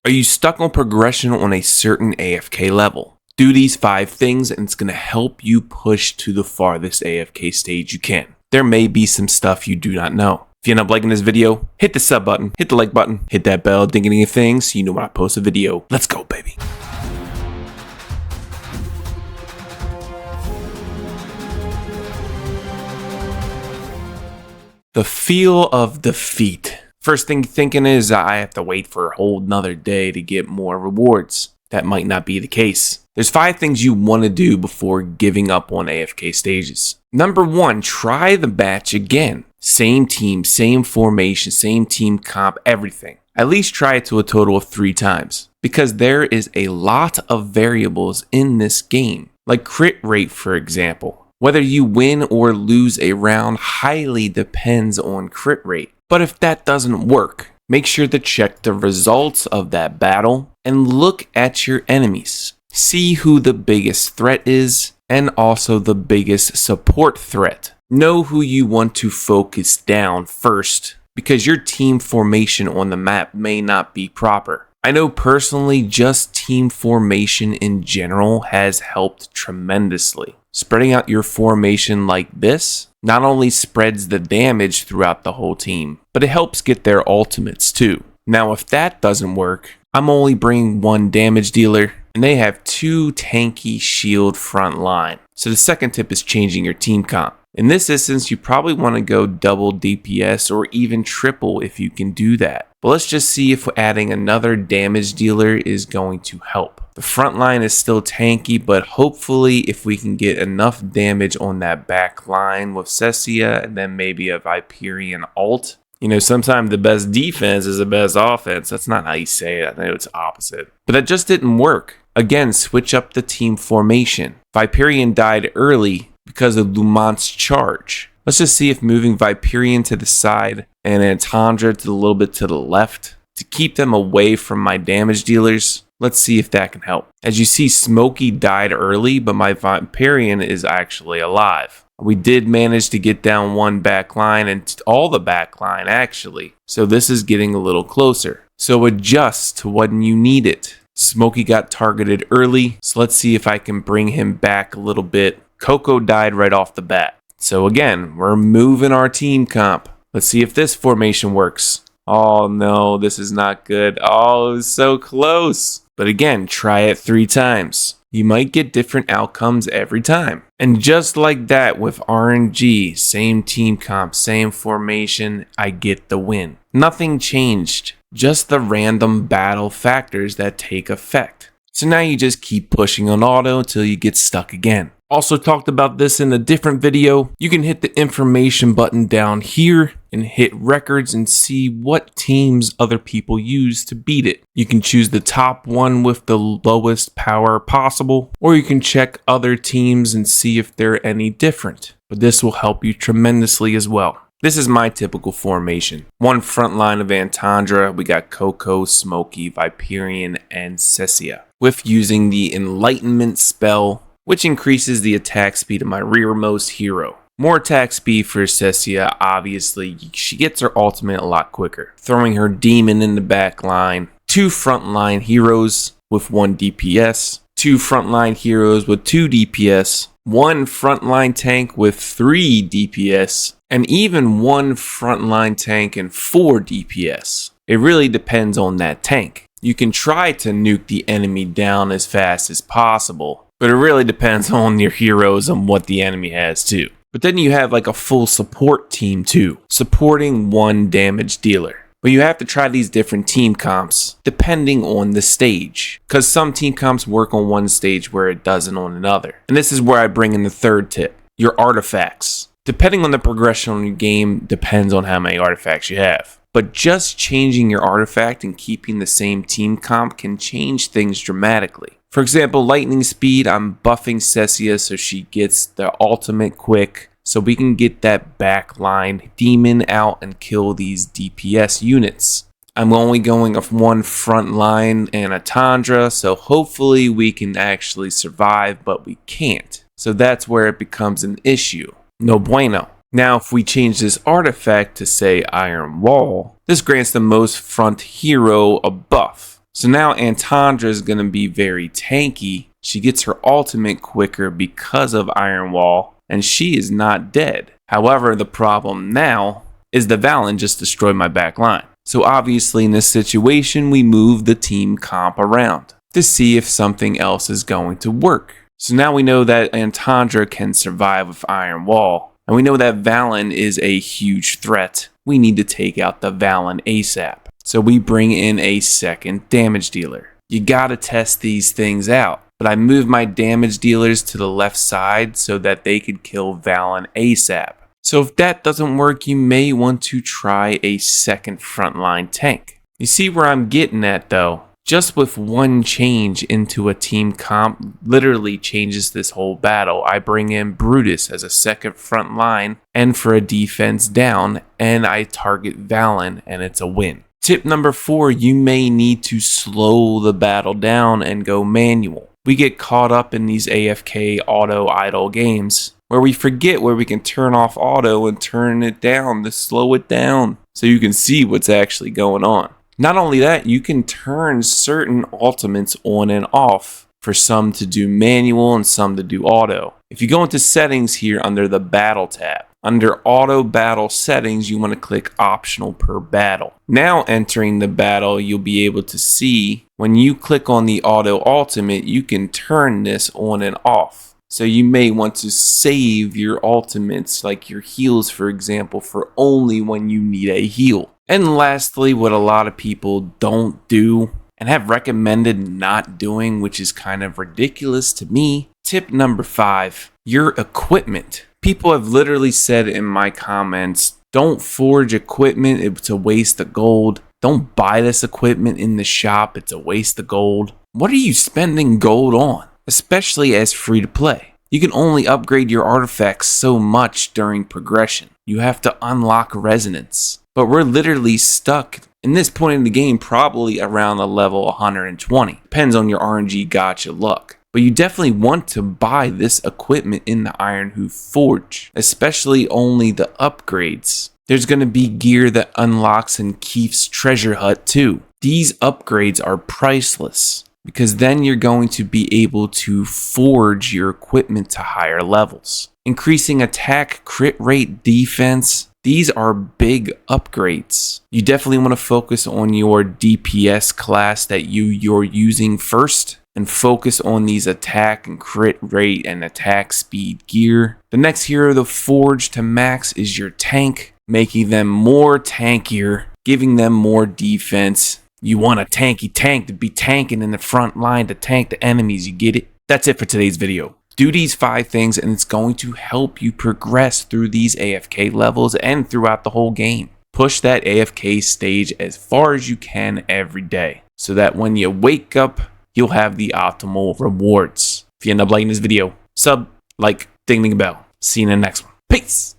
Are you stuck on progression on a certain AFK level? Do these 5 things and it's going to help you push to the farthest AFK stage you can. There may be some stuff you do not know. If you end up liking this video, hit the sub button, hit the like button, hit that bell, ding thing so you know when I post a video. Let's go, baby. The feel of defeat. First thing you're thinking is, I have to wait for a whole nother day to get more rewards. That might not be the case. There's 5 things you want to do before giving up on AFK stages. Number 1, try the match again. Same team, same formation, same team comp, everything. At least try it to a total of 3 times. Because there is a lot of variables in this game. Like crit rate, for example. Whether you win or lose a round highly depends on crit rate. But if that doesn't work, make sure to check the results of that battle and look at your enemies. See who the biggest threat is and also the biggest support threat. Know who you want to focus down first because your team formation on the map may not be proper. I know personally just team formation in general has helped tremendously. Spreading out your formation like this not only spreads the damage throughout the whole team, but it helps get their ultimates too. Now if that doesn't work, I'm only bringing 1 damage dealer and they have 2 tanky shield front line. So the second tip is changing your team comp. In this instance, you probably want to go double DPS or even triple if you can do that. But let's just see if adding another damage dealer is going to help. The front line is still tanky, but hopefully if we can get enough damage on that back line with Cecia and then maybe a Viperian ult. You know, sometimes the best defense is the best offense. That's not how you say it. I know it's opposite. But that just didn't work. Again, switch up the team formation. Viperian died early because of Lumont's charge. Let's just see if moving Viperian to the side and Antandra to a little bit to the left to keep them away from my damage dealers. Let's see if that can help. As you see, Smokey died early, but my Viperian is actually alive. We did manage to get down 1 back line and all the back line actually. So this is getting a little closer. So adjust to when you need it. Smokey got targeted early, so let's see if I can bring him back a little bit. Coco died right off the bat. So again, we're moving our team comp. Let's see if this formation works. Oh no, this is not good. Oh, it was so close. But again, try it 3 times. You might get different outcomes every time. And just like that with RNG, same team comp, same formation, I get the win. Nothing changed, just the random battle factors that take effect. So now you just keep pushing on auto until you get stuck again. Also talked about this in a different video. You can hit the information button down here and hit records and see what teams other people use to beat it. You can choose the top one with the lowest power possible, or you can check other teams and see if they're any different. But this will help you tremendously as well. This is my typical formation. 1 front line of Antandra, we got Coco, Smokey, Viperian, and Cecia. With using the Enlightenment spell, which increases the attack speed of my rearmost hero. More attack speed for Cecia, obviously. She gets her ultimate a lot quicker. Throwing her demon in the back line. 2 frontline heroes with 1 DPS. 2 frontline heroes with 2 DPS. 1 frontline tank with 3 DPS. And even 1 frontline tank and 4 DPS. It really depends on that tank. You can try to nuke the enemy down as fast as possible. But it really depends on your heroes and what the enemy has too. But then you have like a full support team too, supporting 1 damage dealer. But you have to try these different team comps depending on the stage. Because some team comps work on one stage where it doesn't on another. And this is where I bring in the 3rd tip, your artifacts. Depending on the progression on your game depends on how many artifacts you have. But just changing your artifact and keeping the same team comp can change things dramatically. For example, lightning speed, I'm buffing Cecia so she gets the ultimate quick so we can get that backline demon out and kill these DPS units. I'm only going off 1 front line and a Tundra, so hopefully we can actually survive, but we can't. So that's where it becomes an issue. No bueno. Now, if we change this artifact to say Iron Wall, this grants the most front hero a buff. So now Antandra is going to be very tanky. She gets her ultimate quicker because of Iron Wall, and she is not dead. However, the problem now is the Valen just destroyed my back line. So obviously in this situation, we move the team comp around to see if something else is going to work. So now we know that Antandra can survive with Iron Wall, and we know that Valen is a huge threat. We need to take out the Valen ASAP. So we bring in a second damage dealer. You gotta test these things out. But I moved my damage dealers to the left side so that they could kill Valen ASAP. So if that doesn't work, you may want to try a second frontline tank. You see where I'm getting at though? Just with one change into a team comp literally changes this whole battle. I bring in Brutus as a second front line and for a defense down, and I target Valen and it's a win. Tip number 4, you may need to slow the battle down and go manual. We get caught up in these AFK auto idle games where we forget where we can turn off auto and turn it down to slow it down so you can see what's actually going on. Not only that, you can turn certain ultimates on and off for some to do manual and some to do auto. If you go into settings here under the battle tab, under auto battle settings, you want to click optional per battle. Now entering the battle, you'll be able to see when you click on the auto ultimate, you can turn this on and off. So you may want to save your ultimates, like your heals, for example, for only when you need a heal. And lastly, what a lot of people don't do and have recommended not doing, which is kind of ridiculous to me. Tip number 5, your equipment. People have literally said in my comments, don't forge equipment, it's a waste of gold. Don't buy this equipment in the shop, it's a waste of gold. What are you spending gold on? Especially as free to play. You can only upgrade your artifacts so much during progression. You have to unlock resonance. But we're literally stuck in this point in the game probably around a level 120. Depends on your RNG gotcha luck. But you definitely want to buy this equipment in the Iron Hoof Forge, especially only the upgrades. There's going to be gear that unlocks in Keith's treasure hut too. These upgrades are priceless because then you're going to be able to forge your equipment to higher levels. Increasing attack, crit rate, defense, these are big upgrades. You definitely want to focus on your DPS class that you're using first and focus on these attack and crit rate and attack speed gear. The next hero to forge to max is your tank, making them more tankier, giving them more defense. You want a tanky tank to be tanking in the front line to tank the enemies, you get it? That's it for today's video. Do these 5 things and it's going to help you progress through these AFK levels and throughout the whole game. Push that AFK stage as far as you can every day so that when you wake up, you'll have the optimal rewards. If you end up liking this video, sub, like, ding the bell. See you in the next one. Peace!